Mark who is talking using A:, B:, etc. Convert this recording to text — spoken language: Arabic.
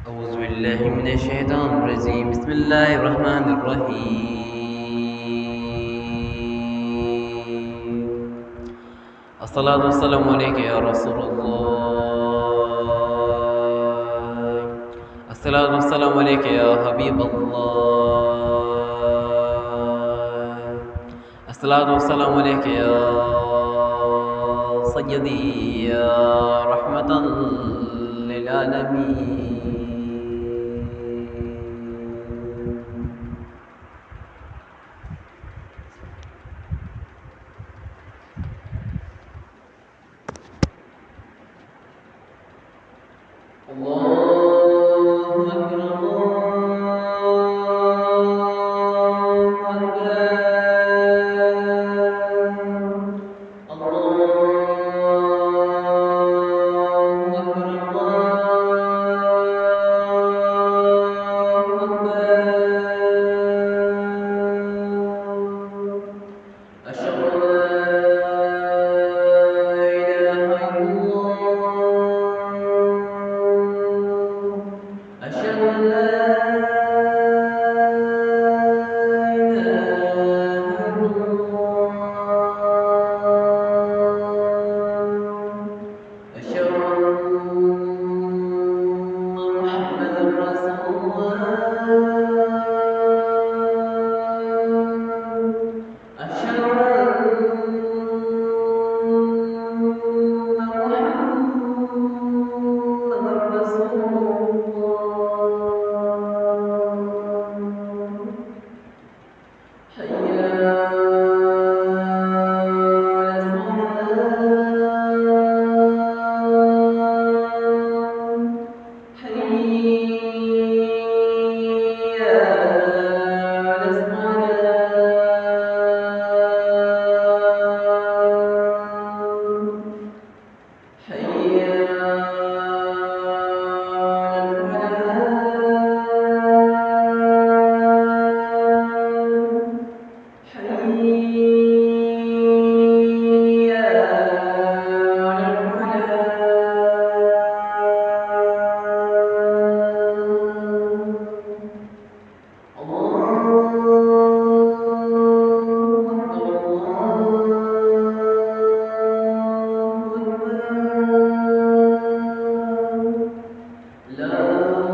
A: أعوذ بالله من الشيطان الرجيم بسم الله الرحمن الرحيم الصلاة والسلام عليك يا رسول الله. الصلاة والسلام عليك يا حبيب الله. الصلاة والسلام عليك يا سيدي يا رحمة للعالمين. الله أكبر الله أكبر الله أكبر الله أكبر أشهد أن لا إله إلا الله أشهد أن لا إله إلا الله أشهد أن محمدا رسول الله أشهد أن محمدا رسول الله حي على الصلاة حي على الصلاة حي لا